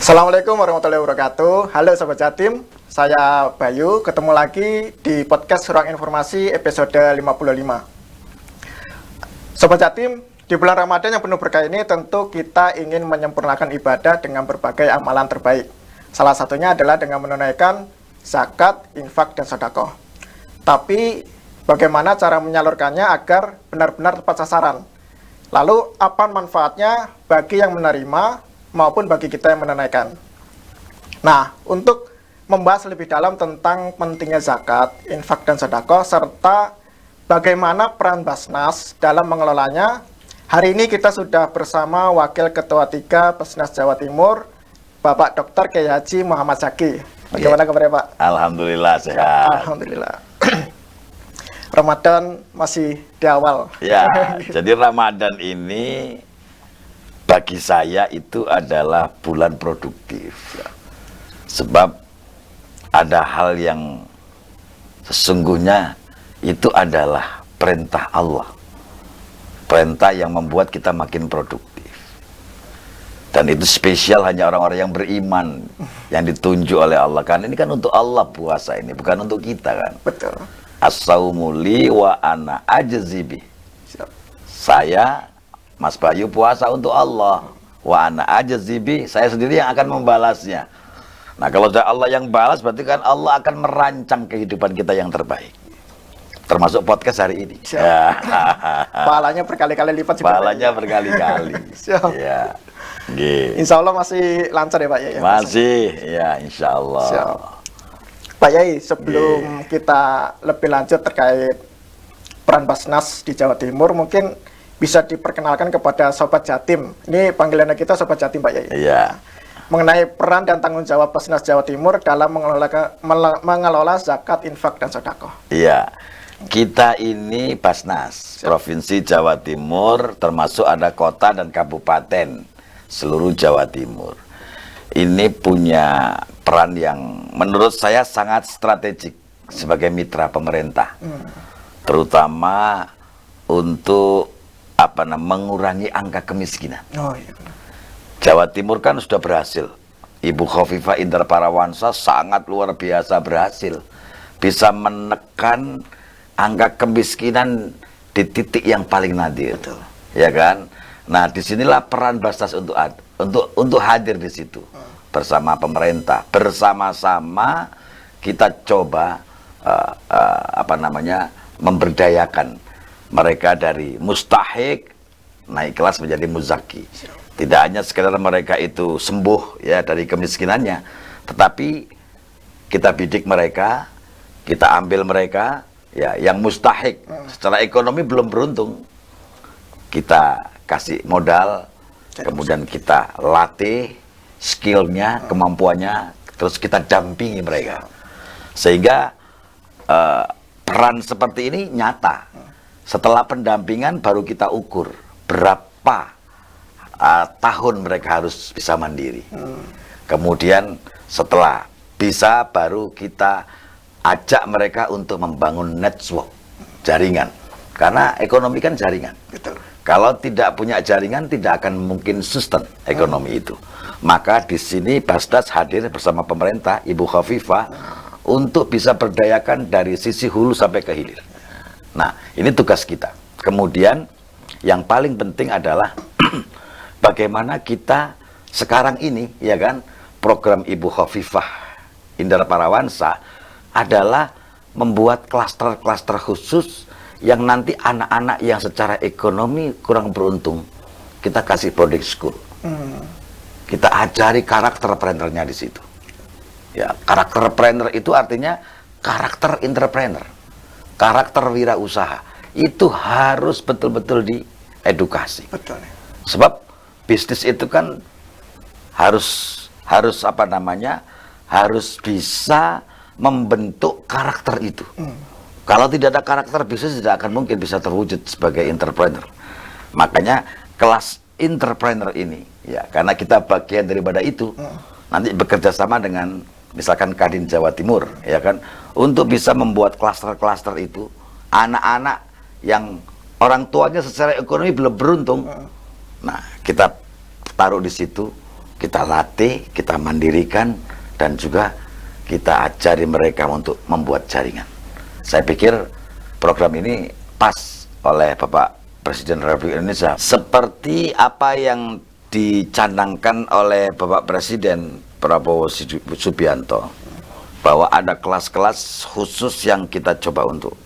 Assalamualaikum warahmatullahi wabarakatuh. Halo Sobat Jatim, saya Bayu, ketemu lagi di podcast Ruang Informasi episode 55. Sobat Jatim, di bulan Ramadan yang penuh berkah ini tentu kita ingin menyempurnakan ibadah dengan berbagai amalan terbaik. Salah satunya adalah dengan menunaikan zakat, infak, dan sedekah. Tapi bagaimana cara menyalurkannya agar benar-benar tepat sasaran? Lalu apa manfaatnya bagi yang menerima maupun bagi kita yang menunaikan? Nah, untuk membahas lebih dalam tentang pentingnya zakat, infak, dan sedekah, serta bagaimana peran Basnas dalam mengelolanya, hari ini kita sudah bersama Wakil Ketua 3 Basnas Jawa Timur, Bapak Dr. Kiai Haji Muhammad Zaki. Bagaimana kabarnya, Pak? Alhamdulillah sehat. Alhamdulillah. Ramadan masih di awal. Ya, jadi Ramadan ini bagi saya itu adalah bulan produktif. Sebab ada hal yang sesungguhnya itu adalah perintah Allah. Perintah yang membuat kita makin produktif. Dan itu spesial hanya orang-orang yang beriman, yang ditunjuk oleh Allah. Kan ini kan untuk Allah puasa ini, bukan untuk kita kan. Betul. As-saumu li wa ana ajzibi. Saya Mas Bayu puasa untuk Allah. Wa ana ajzibi, saya sendiri yang akan membalasnya. Nah, kalau Allah yang balas berarti kan Allah akan merancang kehidupan kita yang terbaik. Termasuk podcast hari ini. Ya. Pahalanya berkali-kali lipat juga. Pahalanya berkali-kali. Siap. Ya. Gitu. Insya Allah masih lancar ya Pak ya? Masih, ya insya Allah. Siap. Pak Yai, sebelum kita lebih lanjut terkait peran Basnas di Jawa Timur, mungkin bisa diperkenalkan kepada Sobat Jatim. Ini panggilannya kita Sobat Jatim, Pak Yai. Iya. Mengenai peran dan tanggung jawab Basnas Jawa Timur dalam mengelola zakat, infak, dan sedekah. Iya. Kita ini Basnas, Provinsi Jawa Timur, termasuk ada kota dan kabupaten seluruh Jawa Timur. Ini punya peran yang menurut saya sangat strategik sebagai mitra pemerintah, terutama untuk mengurangi angka kemiskinan. Oh, iya. Jawa Timur kan sudah berhasil. Ibu Khofifah Indar Parawansa sangat luar biasa berhasil, bisa menekan angka kemiskinan di titik yang paling nadir. Betul. Ya kan? Nah, disinilah peran Basnas untuk hadir di situ bersama pemerintah, bersama-sama kita coba memberdayakan mereka dari mustahik naik kelas menjadi muzaki. Tidak hanya sekedar mereka itu sembuh ya dari kemiskinannya, tetapi kita bidik mereka, kita ambil mereka ya yang mustahik secara ekonomi belum beruntung, kita kasih modal, kemudian kita latih skillnya, kemampuannya, terus kita dampingi mereka, sehingga peran seperti ini nyata. Setelah pendampingan baru kita ukur berapa tahun mereka harus bisa mandiri. Kemudian setelah bisa baru kita ajak mereka untuk membangun network, jaringan, karena ekonomi kan jaringan. Betul. Kalau tidak punya jaringan, tidak akan mungkin sustain ekonomi itu. Maka di sini Basnas hadir bersama pemerintah, Ibu Khofifah, untuk bisa berdayakan dari sisi hulu sampai ke hilir. Nah, ini tugas kita. Kemudian, yang paling penting adalah bagaimana kita sekarang ini, ya kan, program Ibu Khofifah Indar Parawansa adalah membuat klaster-klaster khusus yang nanti anak-anak yang secara ekonomi kurang beruntung kita kasih boarding school. Kita ajari karakter plannernya di situ. Ya, karakter planner itu artinya karakter entrepreneur, karakter wirausaha. Itu harus betul-betul diedukasi. Betul. Sebab bisnis itu kan harus bisa membentuk karakter itu. Kalau tidak ada karakter, bisnis tidak akan mungkin bisa terwujud sebagai entrepreneur. Makanya kelas entrepreneur ini, ya, karena kita bagian daripada itu, nanti bekerja sama dengan misalkan Kadin Jawa Timur, ya kan, untuk bisa membuat klaster-klaster itu, anak-anak yang orang tuanya secara ekonomi belum beruntung, nah kita taruh di situ kita latih, kita mandirikan, dan juga kita ajari mereka untuk membuat jaringan. Saya pikir program ini pas oleh Bapak Presiden Republik Indonesia. Seperti apa yang dicanangkan oleh Bapak Presiden Prabowo Subianto, bahwa ada kelas-kelas khusus yang kita coba untuk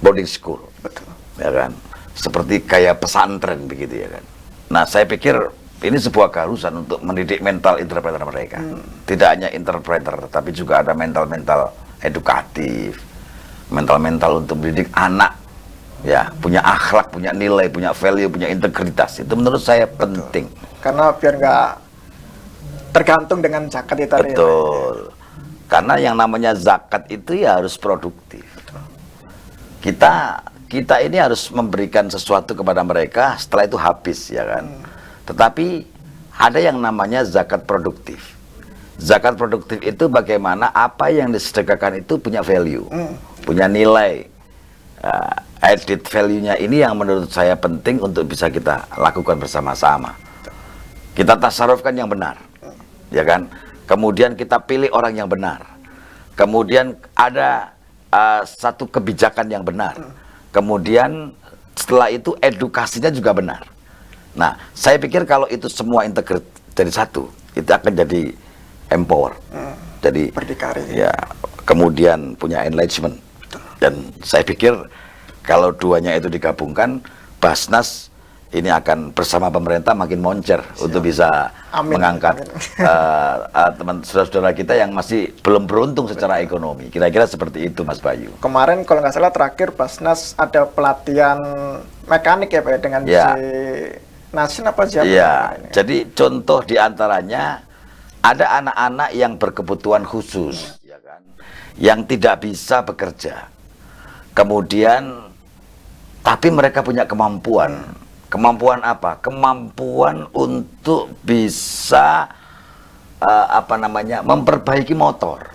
boarding school. Betul. Ya kan? Seperti kayak pesantren begitu ya kan. Nah, saya pikir ini sebuah keharusan untuk mendidik mental interpreter mereka. Tidak hanya interpreter, tapi juga ada mental-mental edukatif, mental-mental untuk mendidik anak, ya, punya akhlak, punya nilai, punya value, punya integritas. Itu menurut saya penting. Karena biar nggak tergantung dengan zakat itu tadi. Betul. Karena yang namanya zakat itu ya harus produktif. Kita ini harus memberikan sesuatu kepada mereka, setelah itu habis, ya kan. Tetapi ada yang namanya zakat produktif. Zakat produktif itu bagaimana apa yang disedekahkan itu punya value, punya nilai. Added value-nya ini yang menurut saya penting untuk bisa kita lakukan bersama-sama. Kita tasarufkan yang benar, ya kan. Kemudian kita pilih orang yang benar. Kemudian ada satu kebijakan yang benar. Kemudian setelah itu edukasinya juga benar. Nah, saya pikir kalau itu semua integrat jadi satu, itu akan jadi empower. Jadi berdikari. Ya, kemudian punya enlightenment. Dan saya pikir kalau duanya itu digabungkan, Basnas ini akan bersama pemerintah makin moncer untuk bisa mengangkat teman saudara-saudara kita yang masih belum beruntung secara ekonomi. Kira-kira seperti itu, Mas Bayu. Kemarin kalau nggak salah terakhir Basnas ada pelatihan mekanik ya Pak ya, dengan si Nasin apa siapa? Iya, jadi contoh diantaranya ada anak-anak yang berkebutuhan khusus, ya kan, yang tidak bisa bekerja. Kemudian, tapi mereka punya kemampuan. Kemampuan apa? Kemampuan untuk bisa memperbaiki motor.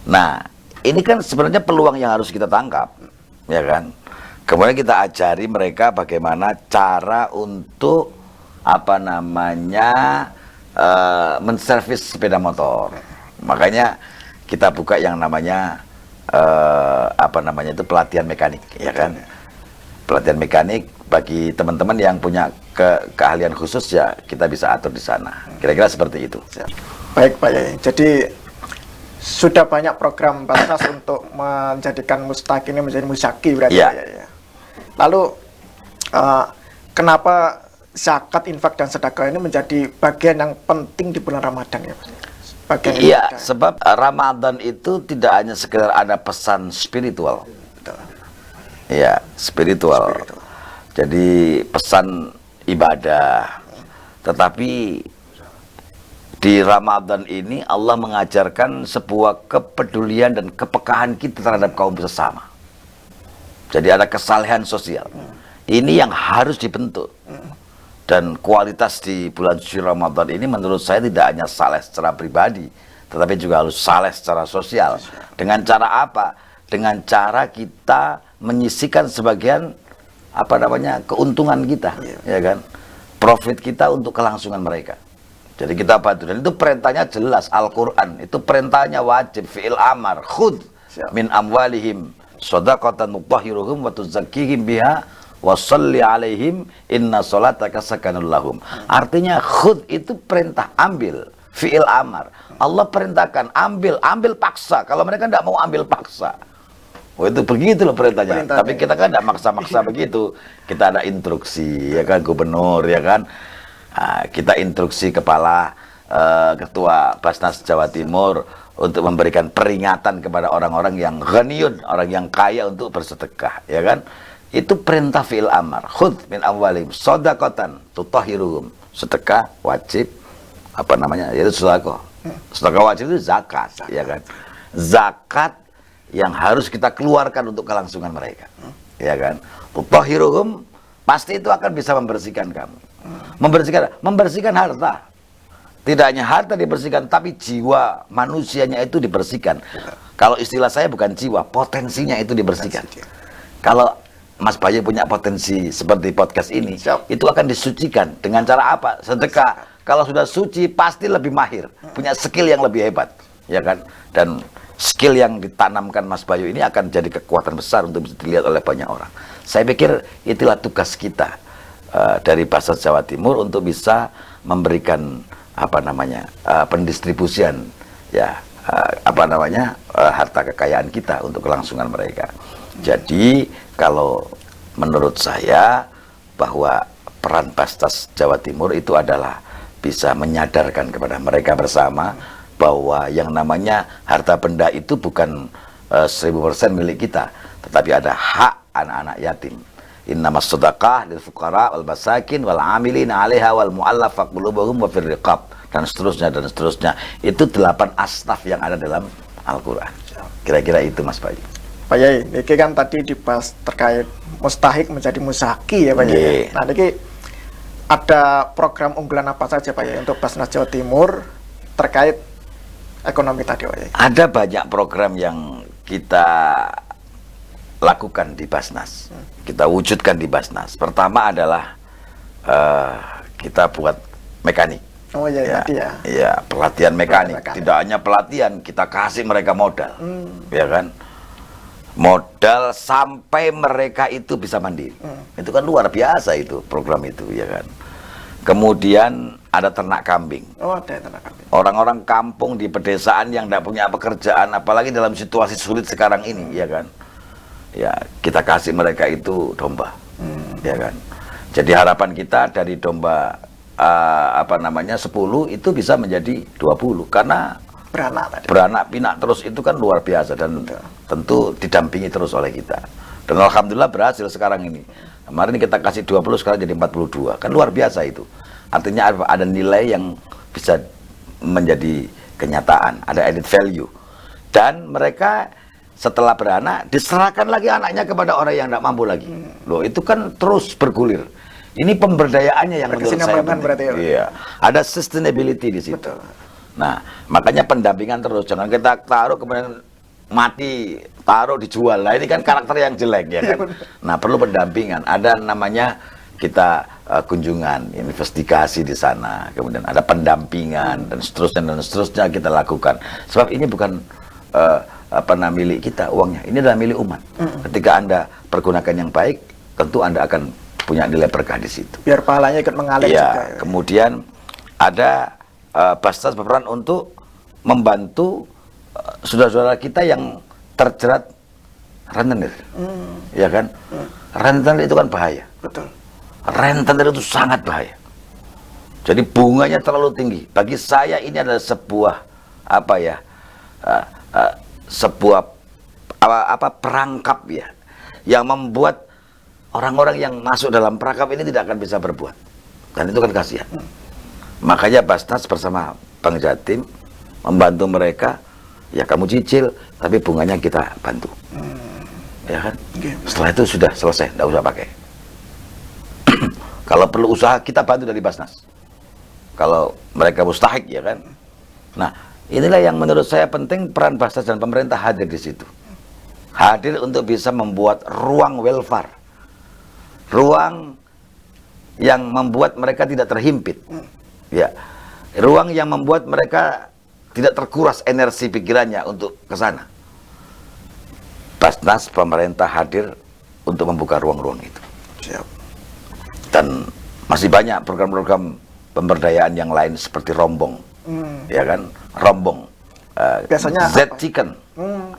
Nah, ini kan sebenarnya peluang yang harus kita tangkap, ya kan? Kemudian kita ajari mereka bagaimana cara untuk menservis sepeda motor. Makanya kita buka yang namanya pelatihan mekanik, ya kan? Pelatihan mekanik bagi teman-teman yang punya keahlian khusus, ya kita bisa atur di sana. Kira-kira seperti itu. Baik Pak Yai. Jadi sudah banyak program Basnas untuk menjadikan mustahik ini menjadi muzaki berarti ya. Pak Yai. Lalu kenapa zakat, infak dan sedekah ini menjadi bagian yang penting di bulan Ramadan ya Pak? Iya, sebab Ramadan itu tidak hanya sekedar ada pesan spiritual. Ya, spiritual. Jadi pesan ibadah. Tetapi di Ramadan ini Allah mengajarkan sebuah kepedulian dan kepekaan kita terhadap kaum sesama. Jadi ada kesalehan sosial. Ini yang harus dibentuk. Dan kualitas di bulan suci Ramadan ini menurut saya tidak hanya saleh secara pribadi, tetapi juga harus saleh secara sosial. Dengan cara apa? Dengan cara kita menyisihkan sebagian keuntungan kita, ya kan? Profit kita untuk kelangsungan mereka. Jadi kita bantu. Dan itu perintahnya jelas, Al-Quran. Itu perintahnya wajib, fi'il amar, khud min amwalihim shadaqatan mutahhiruhum wa tuzakkihim biha wa sholli alaihim inna sholataka sakanul lahum. Artinya khud itu perintah, ambil, fi'il amar. Allah perintahkan ambil paksa. Kalau mereka tidak mau ambil paksa. Oh, itu begitu loh perintahnya. Tapi kita kan tidak maksa-maksa begitu. Kita ada instruksi, ya kan, gubernur, ya kan. Nah, kita instruksi kepala ketua Basnas Jawa Timur untuk memberikan peringatan kepada orang-orang yang ghaniyun, orang yang kaya untuk bersedekah, ya kan. Itu perintah fi'il amar. Khudh min amwalihim shadaqatan tutahhiruhum. Sedekah wajib, yaitu sedekah. Sedekah wajib itu zakat, ya kan. Zakat yang harus kita keluarkan untuk kelangsungan mereka, ya kan. Tutahhiruhum, pasti itu akan bisa membersihkan kamu. Membersihkan harta. Tidak hanya harta dibersihkan, tapi jiwa manusianya itu dibersihkan. Kalau istilah saya bukan jiwa, potensinya itu dibersihkan. Kalau Mas Bayu punya potensi seperti podcast ini, itu akan disucikan dengan cara apa? Sedekah. kalau sudah suci pasti lebih mahir, punya skill yang lebih hebat, ya kan? Dan skill yang ditanamkan Mas Bayu ini akan jadi kekuatan besar untuk bisa dilihat oleh banyak orang. Saya pikir itulah tugas kita dari Basnas Jawa Timur untuk bisa memberikan pendistribusian ya harta kekayaan kita untuk kelangsungan mereka. Jadi kalau menurut saya bahwa peran Basnas Jawa Timur itu adalah bisa menyadarkan kepada mereka bersama bahwa yang namanya harta benda itu bukan 1000% milik kita, tetapi ada hak anak-anak yatim. Innamas shadaqah lil fuqara wal masakin wal amilina 'alaiha wal mu'allafah qulubuhum wa fir riqab, dan seterusnya dan seterusnya. Itu 8 asnaf yang ada dalam Al-Qur'an. Kira-kira itu Mas Bayu. Pak Yai, ini kan tadi dibahas terkait mustahik menjadi muzaki ya Pak Yai. Nah, ini ada program unggulan apa saja Pak Yai untuk Basnas Jawa Timur terkait ekonomi tadi Pak Yai? Ada banyak program yang kita lakukan di Basnas, kita wujudkan di Basnas. Pertama adalah kita buat mekanik. Oh iya, ya, pelatihan mekanik. Tidak hanya pelatihan, kita kasih mereka modal, ya kan? Modal sampai mereka itu bisa mandiri. Itu kan luar biasa itu program itu, ya kan? Kemudian ada ternak kambing. Oh, ada ternak kambing. Orang-orang kampung di pedesaan yang tidak punya pekerjaan, apalagi dalam situasi sulit sekarang ini, ya kan? Ya, kita kasih mereka itu domba, ya kan? Jadi harapan kita dari domba 10 itu bisa menjadi 20, karena beranak pinak terus itu kan luar biasa, dan tentu didampingi terus oleh kita. Dan alhamdulillah berhasil sekarang ini. Kemarin kita kasih 20, sekarang jadi 42, kan luar biasa itu. Artinya ada nilai yang bisa menjadi kenyataan, ada added value. Dan mereka setelah beranak diserahkan lagi anaknya kepada orang yang tidak mampu lagi. Loh, itu kan terus bergulir. Ini pemberdayaannya yang menurut saya penting. Iya, ada sustainability di situ. Betul. Nah, makanya pendampingan terus. Jangan kita taruh kemudian mati, taruh dijual. Nah, ini kan karakter yang jelek, ya kan? Nah, perlu pendampingan. Ada namanya kita kunjungan, investigasi di sana. Kemudian ada pendampingan dan seterusnya kita lakukan. Sebab ini bukan milik kita uangnya. Ini adalah milik umat. Ketika Anda pergunakan yang baik, tentu Anda akan punya nilai berkah di situ. Biar pahalanya ikut mengalir ya, juga. Ya. Kemudian ada Basnas berperan untuk membantu saudara-saudara kita yang terjerat rentenir, ya kan? Rentenir itu kan bahaya. Betul. Rentenir itu sangat bahaya. Jadi bunganya terlalu tinggi. Bagi saya ini adalah sebuah perangkap ya, yang membuat orang-orang yang masuk dalam perangkap ini tidak akan bisa berbuat. Dan itu kan kasihan. Makanya Basnas bersama Bank Jatim membantu mereka. Ya, kamu cicil, tapi bunganya kita bantu. Ya kan? Setelah itu sudah selesai, tidak usah pakai. Kalau perlu usaha, kita bantu dari Basnas. Kalau mereka mustahik, ya kan? Nah, inilah yang menurut saya penting, peran Basnas dan pemerintah hadir di situ. Hadir untuk bisa membuat ruang welfare. Ruang yang membuat mereka tidak terhimpit. Ya, ruang yang membuat mereka tidak terkuras energi pikirannya untuk ke sana. Basnas, pemerintah hadir untuk membuka ruang-ruang itu. Siap. Dan masih banyak program-program pemberdayaan yang lain seperti rombong, ya kan? Rombong. Biasanya Z Chicken,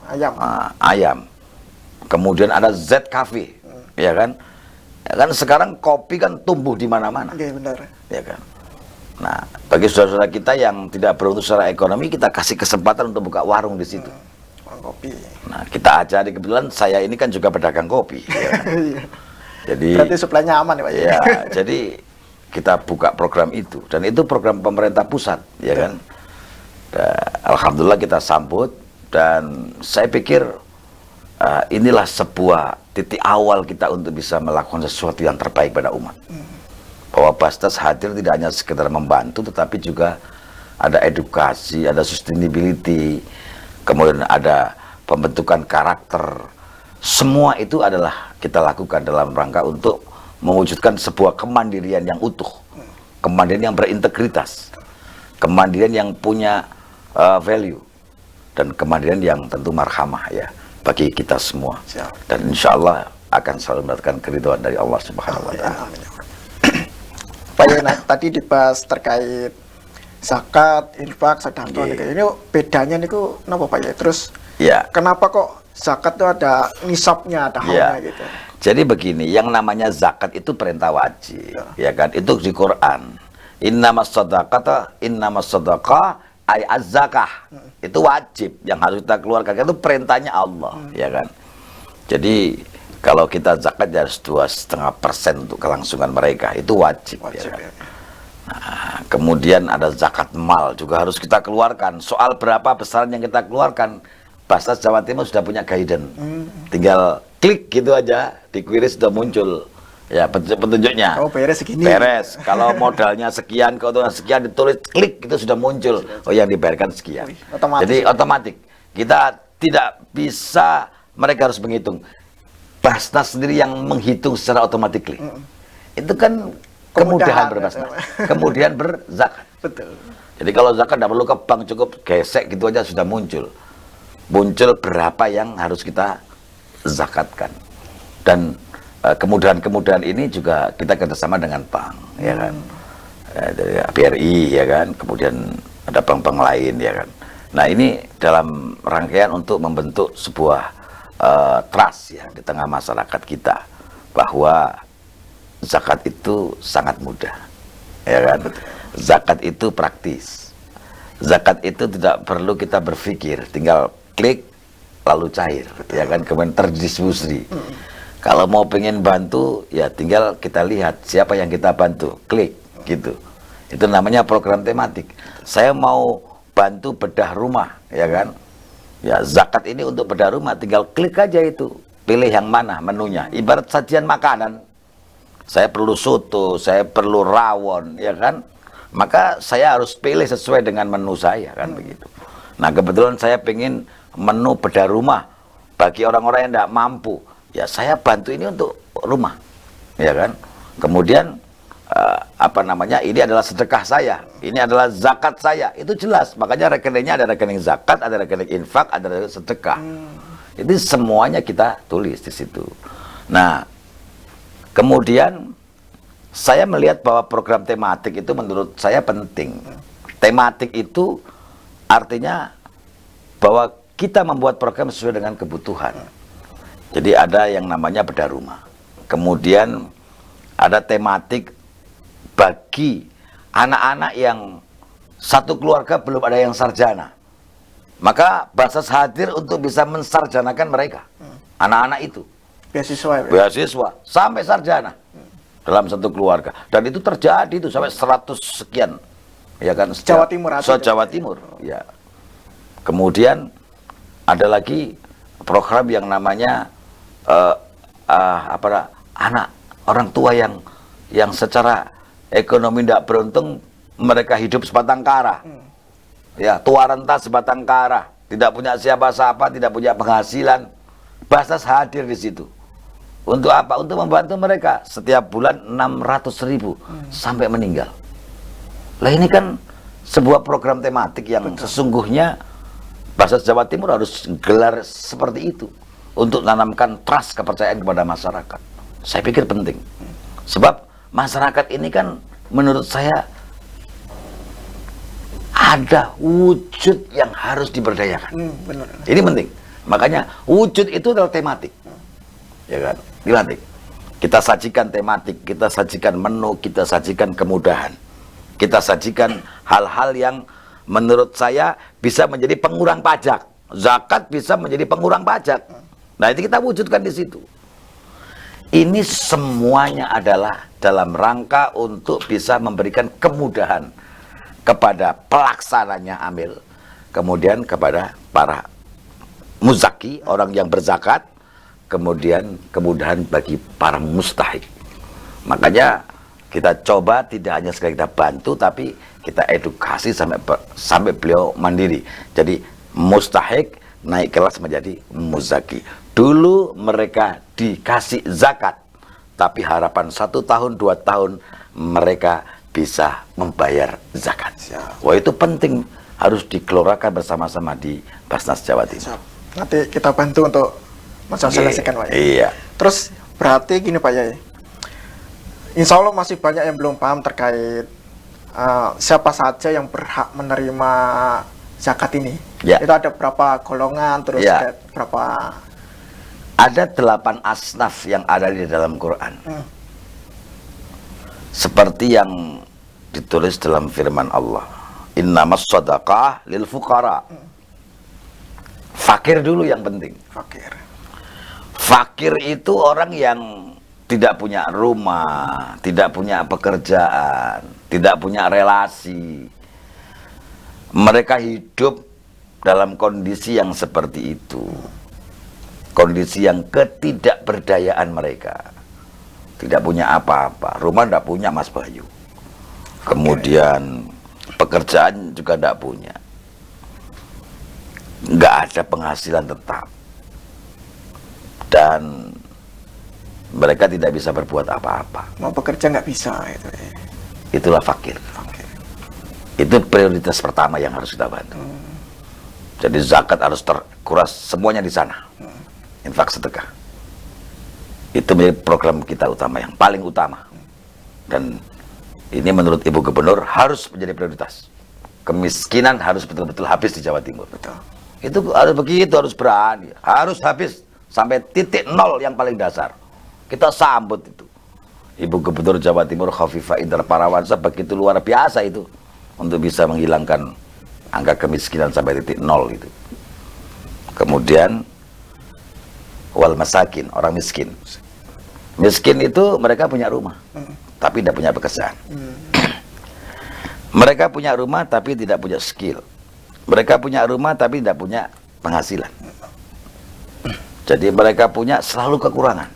ayam. Ayam. Kemudian ada Z Cafe, ya kan? Ya kan sekarang kopi kan tumbuh di mana-mana. Oke, benar. Ya kan? Nah, bagi saudara-saudara kita yang tidak beruntung secara ekonomi, kita kasih kesempatan untuk buka warung di situ. Warung kopi. Nah, kita ajari, kebetulan saya ini kan juga pedagang kopi. Ya kan? Jadi, berarti suplainya aman ya Pak? Ya, jadi kita buka program itu, dan itu program pemerintah pusat, ya kan? Alhamdulillah kita sambut, dan saya pikir inilah sebuah titik awal kita untuk bisa melakukan sesuatu yang terbaik pada umat. Bahwa Basnas hadir tidak hanya sekedar membantu, tetapi juga ada edukasi, ada sustainability, kemudian ada pembentukan karakter. Semua itu adalah kita lakukan dalam rangka untuk mewujudkan sebuah kemandirian yang utuh. kemandirian yang berintegritas, kemandirian yang punya value, dan kemandirian yang tentu marhamah ya bagi kita semua. Siap. Dan insya Allah akan selalu mendapatkan keridhaan dari Allah Subhanahu wa Ta'ala. Amin. Pak Yena, tadi dibahas terkait zakat, infak, sedekah. Ini bedanya niku napa Pak ya? Terus Ya. kenapa kok zakat itu ada nisabnya, ada halnya Ya. gitu? Jadi begini, yang namanya zakat itu perintah wajib, ya kan? Itu di Quran. Innamas sadaqah ay az-zakah. Itu wajib yang harus kita keluarkan. Itu perintahnya Allah, ya kan? Jadi kalau kita zakat harus 2,5% untuk kelangsungan mereka, itu wajib, ya Wajib kan? ya. Nah, kemudian ada zakat mal juga harus kita keluarkan. Soal berapa besaran yang kita keluarkan, Basnas Jawa Timur sudah punya guidance. Tinggal klik gitu aja, di query sudah muncul ya petunjuknya. Oh, beres segini. Beres. Kalau modalnya sekian, keuntungan sekian, ditulis klik itu sudah muncul. Oh, yang dibayarkan sekian. Otomatis. Jadi otomatis. Kita tidak bisa, mereka harus menghitung. Basnas sendiri yang menghitung secara otomatis. Itu kan kemudahan berbasnas. Kemudian berzakat. Betul. Jadi kalau zakat tidak perlu ke bank, cukup gesek gitu aja sudah muncul. Muncul berapa yang harus kita zakatkan. Dan kemudahan-kemudahan ini juga kita kerjasama dengan bank, ya kan. Dari BRI, ya kan. Kemudian ada bank-bank lain, ya kan. Nah, ini dalam rangkaian untuk membentuk sebuah trust ya di tengah masyarakat kita, bahwa zakat itu sangat mudah, ya kan. Zakat itu praktis. Zakat itu tidak perlu kita berpikir, tinggal klik lalu cair, ya kan, kemudian terdistribusi. Kalau mau pengen bantu, ya tinggal kita lihat siapa yang kita bantu, klik gitu. Itu namanya program tematik. Saya mau bantu bedah rumah, ya kan. Ya, zakat ini untuk bedah rumah, tinggal klik aja itu, pilih yang mana menunya. Ibarat sajian makanan, saya perlu soto, saya perlu rawon, ya kan. Maka saya harus pilih sesuai dengan menu saya, kan begitu. Nah, kebetulan saya pengen menu bedah rumah bagi orang-orang yang tidak mampu, ya saya bantu ini untuk rumah, ya kan. Kemudian ini adalah sedekah saya, ini adalah zakat saya, itu jelas. Makanya rekeningnya ada rekening zakat, ada rekening infak, ada rekening sedekah. Itu semuanya kita tulis di situ. Nah, kemudian saya melihat bahwa program tematik itu menurut saya penting. Tematik itu artinya bahwa kita membuat program sesuai dengan kebutuhan. Jadi ada yang namanya bedah rumah. Kemudian ada tematik bagi anak-anak yang satu keluarga belum ada yang sarjana. Maka Basnas hadir untuk bisa mensarjanakan mereka. Anak-anak itu. Beasiswa ya. Beasiswa sampai sarjana dalam satu keluarga. Dan itu terjadi itu sampai 100 sekian. Ya kan, Jawa Timur aja. Jawa Timur, ya. Kemudian ada lagi program yang namanya anak orang tua yang secara ekonomi tidak beruntung, mereka hidup sebatang kara. Ya, tua renta sebatang kara, tidak punya siapa-siapa, tidak punya penghasilan. Basnas hadir di situ. Untuk apa? Untuk membantu mereka setiap bulan 600.000 sampai meninggal. Lah ini kan sebuah program tematik yang sesungguhnya Basnas Jawa Timur harus gelar seperti itu untuk menanamkan trust, kepercayaan kepada masyarakat. Saya pikir penting. Sebab masyarakat ini kan menurut saya ada wujud yang harus diberdayakan. Benar. Ini penting. Makanya wujud itu adalah tematik. Ya kan? Tematik. Kita sajikan tematik, kita sajikan menu, kita sajikan kemudahan. Kita sajikan hal-hal yang menurut saya bisa menjadi pengurang pajak. Zakat bisa menjadi pengurang pajak. Nah, itu kita wujudkan di situ. Ini semuanya adalah dalam rangka untuk bisa memberikan kemudahan kepada pelaksananya amil, kemudian kepada para muzaki, orang yang berzakat, kemudian kemudahan bagi para mustahik. Makanya kita coba tidak hanya sekali kita bantu, tapi kita edukasi sampai beliau mandiri. Jadi mustahik naik kelas menjadi muzaki. Dulu mereka dikasih zakat, tapi harapan 1 tahun 2 tahun mereka bisa membayar zakat. Siap. Wah, itu penting, harus dikelorakan bersama-sama di Basnas Jawa Timur. Siap. Nanti kita bantu untuk mensosialisasikan Pak Yai. Iya. Terus berarti gini Pak Yai, insya Allah masih banyak yang belum paham terkait siapa saja yang berhak menerima zakat ini. Ya. Itu ada berapa golongan, terus Ya. ada berapa. Ada 8 asnaf yang ada di dalam Quran. Seperti yang ditulis dalam firman Allah. Innamas shadaqah lil fuqara. Fakir dulu yang penting. Fakir. Fakir itu orang yang tidak punya rumah, tidak punya pekerjaan, tidak punya relasi. Mereka hidup dalam kondisi yang seperti itu. Kondisi yang ketidakberdayaan mereka. Tidak punya apa-apa. Rumah tidak punya, Mas Bayu. Kemudian pekerjaan juga tidak punya. Nggak ada penghasilan tetap. Dan mereka tidak bisa berbuat apa-apa. Mau bekerja nggak bisa itu. Itulah fakir. Fakir. Itu prioritas pertama yang harus kita bantu. Jadi zakat harus terkuras semuanya di sana. Infak sedekah. Itu menjadi program kita utama, yang paling utama. Dan ini menurut Ibu Gubernur harus menjadi prioritas. Kemiskinan harus betul-betul habis di Jawa Timur. Betul. Itu harus begitu, harus berani. Harus habis sampai titik nol yang paling dasar. Kita sambut itu. Ibu Gubernur Jawa Timur Khofifah Indar Parawansa begitu luar biasa itu untuk bisa menghilangkan angka kemiskinan sampai titik nol itu. Kemudian wal masakin, orang miskin. Miskin itu mereka punya rumah, tapi tidak punya pekerjaan. Mereka punya rumah tapi tidak punya skill. Mereka punya rumah tapi tidak punya penghasilan. Jadi mereka punya selalu kekurangan.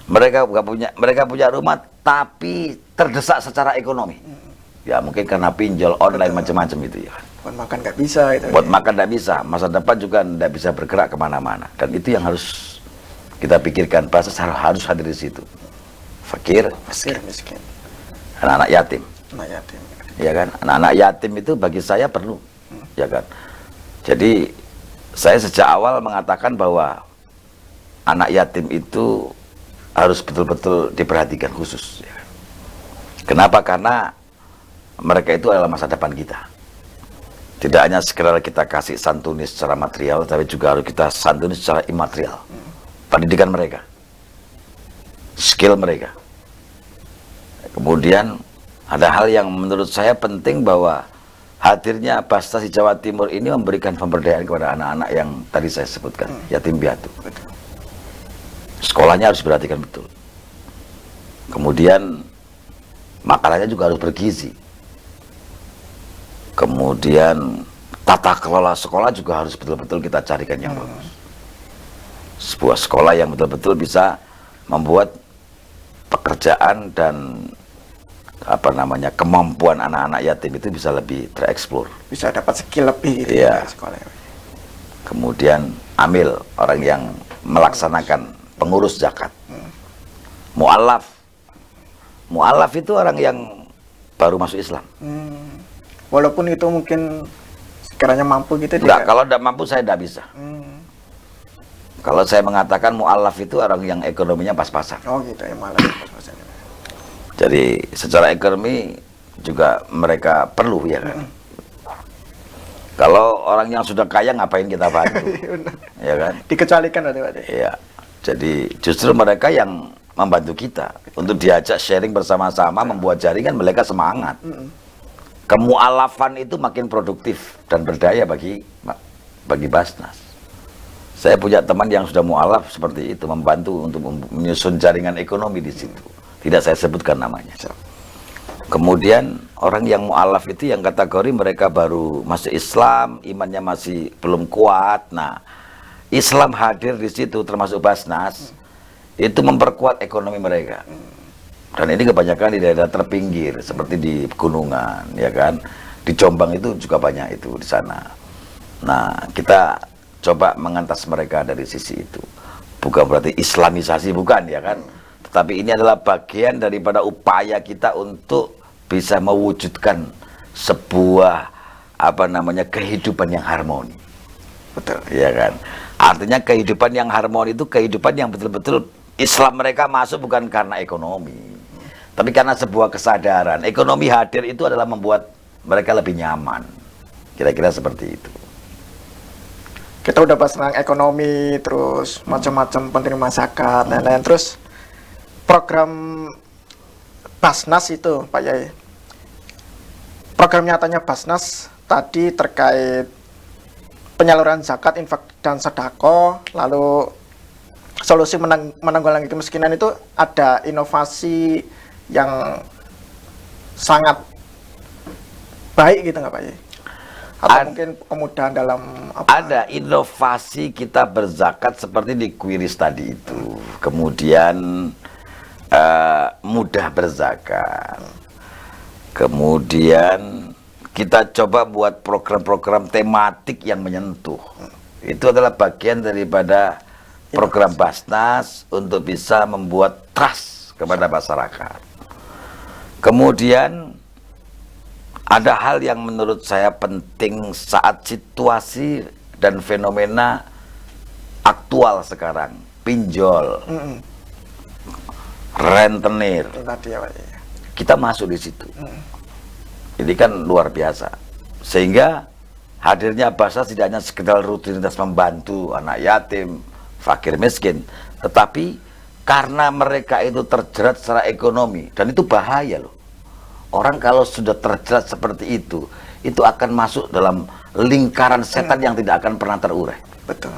Mereka punya rumah tapi terdesak secara ekonomi. Ya mungkin karena pinjol online macam-macam itu ya. Buat makan nggak bisa itu. Buat makan tidak bisa, masa depan juga tidak bisa bergerak kemana-mana. Dan itu yang harus kita pikirkan, bahasa harus hadir di situ. Fakir, Miskin. anak-anak yatim. Anak yatim. Ya kan, anak-anak yatim itu bagi saya perlu, ya kan. Jadi saya sejak awal mengatakan bahwa anak yatim itu harus betul-betul diperhatikan khusus. Ya. Kenapa? Karena mereka itu adalah masa depan kita. Tidak hanya sekedar kita kasih santuni secara material, tapi juga harus kita santuni secara imaterial. Pendidikan mereka, skill mereka. Kemudian ada hal yang menurut saya penting, bahwa hadirnya Basnas di Jawa Timur ini memberikan pemberdayaan kepada anak-anak yang tadi saya sebutkan, yatim piatu. Sekolahnya harus diperhatikan betul. Kemudian makanannya juga harus bergizi. Kemudian tata kelola sekolah juga harus betul-betul kita carikan yang bagus. Sebuah sekolah yang betul-betul bisa membuat pekerjaan dan kemampuan anak-anak yatim itu bisa lebih tereksplor. Bisa dapat skill lebih gitu Iya. dari sekolah. Kemudian amil, orang yang melaksanakan pengurus zakat. Mu'alaf. Mu'alaf itu orang yang baru masuk Islam. Walaupun itu mungkin sekiranya mampu gitu. Enggak, kalau tidak mampu saya tidak bisa. Kalau saya mengatakan mu'alaf itu orang yang ekonominya pas-pasan. Oh gitu ya, malah pas-pasan. Jadi secara ekonomi juga mereka perlu, ya kan. Kalau orang yang sudah kaya ngapain kita bantu, ya kan? Dikecualikan ada Pak. Iya. Jadi justru mereka yang membantu kita untuk diajak sharing bersama-sama, membuat jaringan, mereka semangat. Kemu'alafan itu makin produktif dan berdaya bagi Basnas. Saya punya teman yang sudah mu'alaf seperti itu, membantu untuk menyusun jaringan ekonomi di situ. Tidak saya sebutkan namanya. Kemudian orang yang mu'alaf itu yang kategori mereka baru masuk Islam, imannya masih belum kuat. Nah, Islam hadir di situ termasuk Basnas, itu memperkuat ekonomi mereka. Dan ini kebanyakan di daerah terpinggir seperti di pegunungan, ya kan. Di Jombang itu juga banyak itu di sana. Nah, kita coba mengantas mereka dari sisi itu. Bukan berarti Islamisasi, bukan, ya kan. Tetapi ini adalah bagian daripada upaya kita untuk bisa mewujudkan sebuah kehidupan yang harmoni. Betul. Ya kan? Artinya kehidupan yang harmoni itu kehidupan yang betul-betul Islam mereka masuk bukan karena ekonomi, tapi karena sebuah kesadaran. Ekonomi hadir itu adalah membuat mereka lebih nyaman. Kira-kira seperti itu. Kita udah bahas tentang ekonomi, terus macam-macam penerima zakat, lain-lain. Terus program Basnas itu, Pak Yai. Program nyatanya Basnas tadi terkait penyaluran zakat, infak, dan sedekah, lalu solusi menanggulangi kemiskinan itu ada inovasi yang sangat baik gitu nggak Pak Yai? Atau mungkin kemudahan dalam apa? Ada inovasi kita berzakat seperti di kuiris tadi itu. Kemudian mudah berzakat. Kemudian kita coba buat program-program tematik yang menyentuh. Itu adalah bagian daripada program Basnas untuk bisa membuat trust kepada masyarakat. Kemudian ada hal yang menurut saya penting saat situasi dan fenomena aktual sekarang, pinjol, rentenir. Tadi ya, Pak Yai. Kita masuk di situ. Ini kan luar biasa. Sehingga hadirnya Basnas tidak hanya sekedar rutinitas membantu anak yatim, fakir miskin, tetapi karena mereka itu terjerat secara ekonomi, dan itu bahaya loh. Orang kalau sudah terjerat seperti itu akan masuk dalam lingkaran setan yang tidak akan pernah terurai. Betul.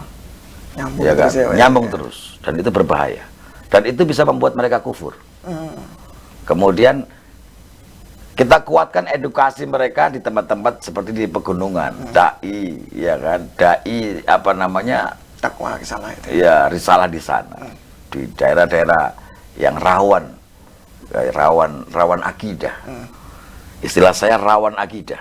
Nyambung Ya kan? terus ya, Pak Yai. Nyambung terus, dan itu berbahaya. Dan itu bisa membuat mereka kufur. Kemudian kita kuatkan edukasi mereka di tempat-tempat seperti di pegunungan, dai, ya kan, dai Dakwah ke sana itu. ya risalah di sana, di daerah-daerah yang rawan akidah. Istilah saya rawan akidah.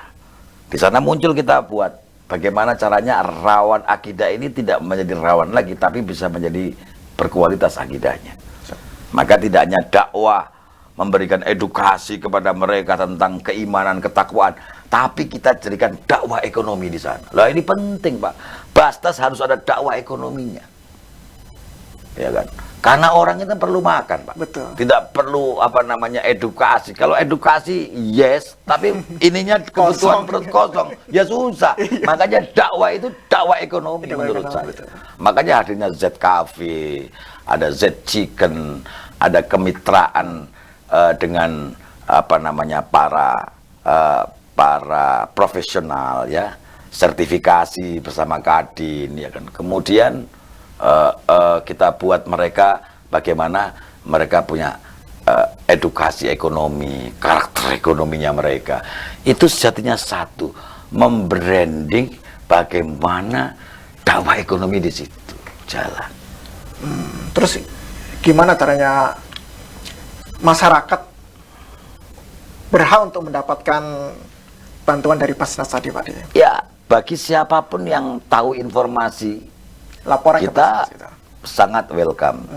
Di sana muncul kita buat bagaimana caranya rawan akidah ini tidak menjadi rawan lagi, tapi bisa menjadi berkualitas akidahnya. Maka tidak hanya dakwah, memberikan edukasi kepada mereka tentang keimanan, ketakwaan, tapi kita jadikan dakwah ekonomi di sana. Lah ini penting, Pak. Basnas harus ada dakwah ekonominya. Ya kan? Karena orang itu perlu makan, Pak. Betul. Tidak perlu edukasi. Kalau edukasi yes, tapi ininya kebutuhan perut kosong, ya susah. Makanya dakwah itu dakwah ekonomi menurut saya. Betul. Makanya hadirnya Z Cafe, ada Z Chicken, ada kemitraan dengan para profesional, ya, sertifikasi bersama Kadin, ya kan. Kemudian kita buat mereka bagaimana mereka punya edukasi ekonomi, karakter ekonominya mereka. Itu sejatinya satu, membranding bagaimana dakwah ekonomi di situ jalan. Terus gimana caranya masyarakat berhak untuk mendapatkan bantuan dari Basnas tadi, Pak Yai? Ya, bagi siapapun yang tahu informasi, Laporan ke kita Basnas itu. sangat welcome.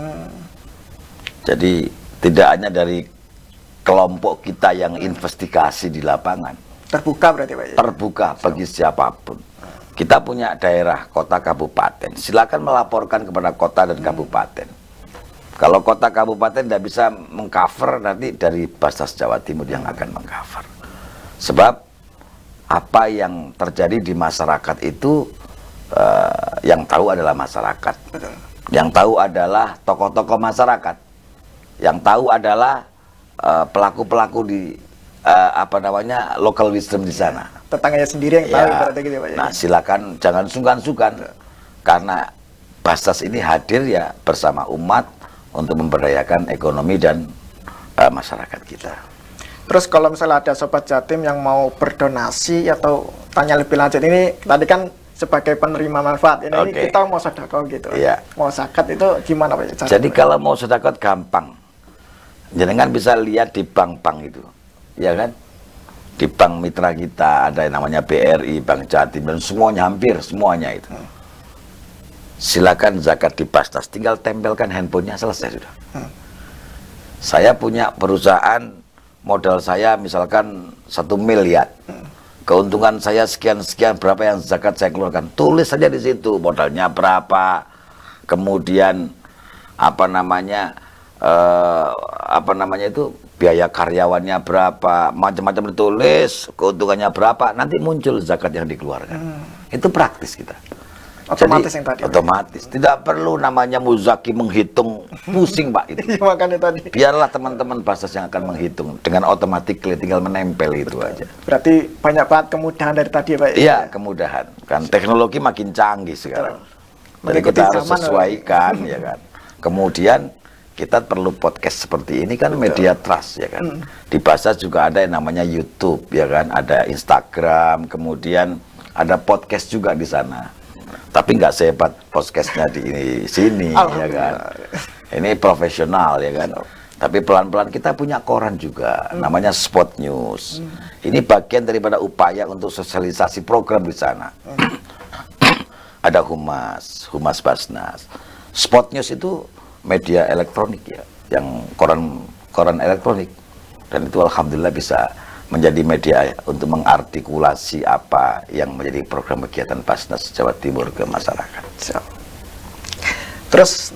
Jadi tidak hanya dari kelompok kita yang investigasi di lapangan, Terbuka berarti, Pak Yai? terbuka bagi siapapun. Kita punya daerah, kota, kabupaten. Silakan melaporkan kepada kota dan kabupaten. Kalau kota kabupaten tidak bisa mengcover, nanti dari Basnas Jawa Timur yang akan mengcover. Sebab apa yang terjadi di masyarakat itu yang tahu adalah masyarakat. Betul. Yang tahu adalah tokoh-tokoh masyarakat. Yang tahu adalah pelaku-pelaku di local wisdom di sana. Tetangganya sendiri yang tahu, Ya. ibaratnya gitu ya, Pak Yai? Nah, silakan jangan sungkan-sungkan, karena Basnas ini hadir ya bersama umat untuk memberdayakan ekonomi dan masyarakat kita. Terus kalau misalnya ada Sobat Jatim yang mau berdonasi atau tanya lebih lanjut, ini tadi kan sebagai penerima manfaat, ini Oke. kita mau sedekah gitu, Iya. mau zakat itu gimana, Pak Yai? Caranya, Jadi Pak Yai? kalau mau sedekah gampang, jenengan bisa lihat di bank-bank itu, ya kan? Di bank mitra kita ada yang namanya BRI, Bank Jatim, dan semuanya, hampir semuanya itu. Silakan zakat di Basnas, tinggal tempelkan handphonenya, selesai sudah. Saya punya perusahaan modal saya misalkan 1 miliar. Keuntungan saya sekian-sekian, berapa yang zakat saya keluarkan. Tulis saja di situ modalnya berapa. Kemudian apa namanya itu biaya karyawannya berapa, macam-macam ditulis, keuntungannya berapa, nanti muncul zakat yang dikeluarkan. Itu praktis kita. Otomatis. Jadi, yang tadi. otomatis. Tidak perlu namanya muzaki menghitung, pusing Pak itu. Makanya tadi. Biarlah teman-teman Basnas yang akan menghitung, dengan otomatis tinggal menempel itu aja. Berarti banyak banget kemudahan dari tadi Pak. Iya, kemudahan. Kan teknologi makin canggih sekarang. Jadi Mengikuti kita harus zaman, sesuaikan ya kan. Kemudian kita perlu podcast seperti ini kan media trust ya kan. Di Basnas juga ada yang namanya YouTube ya kan, ada Instagram, kemudian ada podcast juga di sana. Tapi nggak sehebat podcastnya di sini ya kan. Ini profesional ya kan. Tapi pelan-pelan kita punya koran juga, namanya Spot News. Ini bagian daripada upaya untuk sosialisasi program di sana. Ada Humas Basnas. Spot News itu media elektronik ya, yang koran elektronik. Dan itu alhamdulillah bisa menjadi media untuk mengartikulasi apa yang menjadi program kegiatan Basnas Jawa Timur ke masyarakat. Terus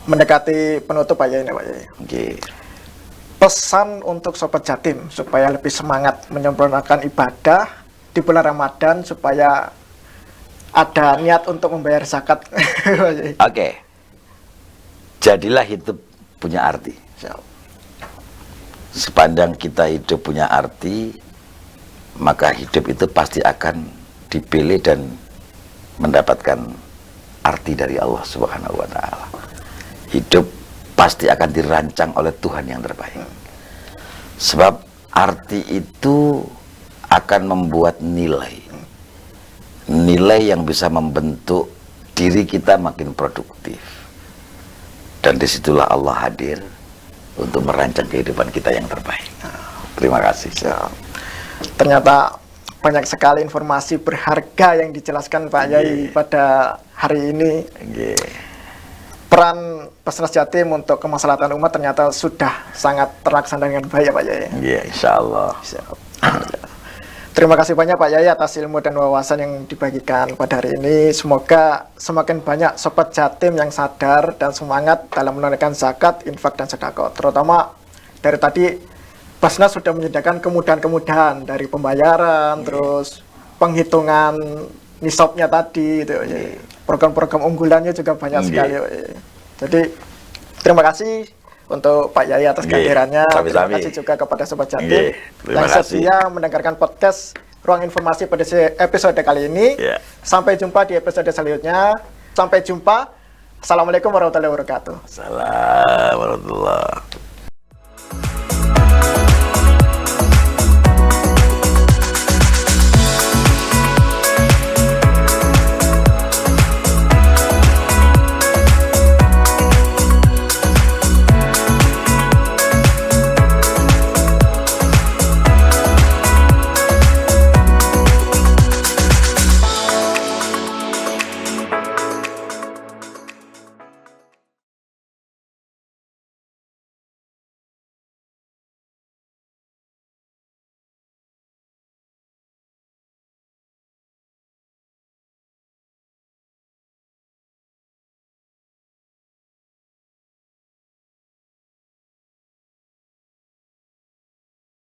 mendekati penutup Pak Yai, Pak Yai. Okay. Pesan untuk Sobat Jatim supaya lebih semangat menyempurnakan ibadah di bulan Ramadan supaya ada niat untuk membayar zakat. Oke. Jadilah hidup punya arti. Sepanjang kita hidup punya arti, maka hidup itu pasti akan dipilih dan mendapatkan arti dari Allah Subhanahu wa Ta'ala. Hidup pasti akan dirancang oleh Tuhan yang terbaik. Sebab arti itu akan membuat nilai yang bisa membentuk diri kita makin produktif. Dan disitulah Allah hadir untuk merancang kehidupan kita yang terbaik. Terima kasih. Ternyata banyak sekali informasi berharga yang dijelaskan Pak Yai pada hari ini. Peran Basnas Jatim untuk kemaslahatan umat ternyata sudah sangat terlaksana dengan baik Pak Yai. Insya Allah. Terima kasih banyak Pak Yai atas ilmu dan wawasan yang dibagikan pada hari ini. Semoga semakin banyak Sobat Jatim yang sadar dan semangat dalam menunaikan zakat, infak, dan sedekah. Terutama dari tadi Basnas sudah menyediakan kemudahan-kemudahan dari pembayaran, terus penghitungan nisabnya tadi, gitu. Program-program unggulannya juga banyak sekali. Jadi terima kasih untuk Pak Yai atas kehadirannya. Terima kasih juga kepada Sobat Jatim yang setia mendengarkan podcast Ruang Informasi pada episode kali ini. Sampai jumpa di episode selanjutnya. Sampai jumpa. Assalamualaikum warahmatullahi wabarakatuh. Assalamualaikum warahmatullahi wabarakatuh.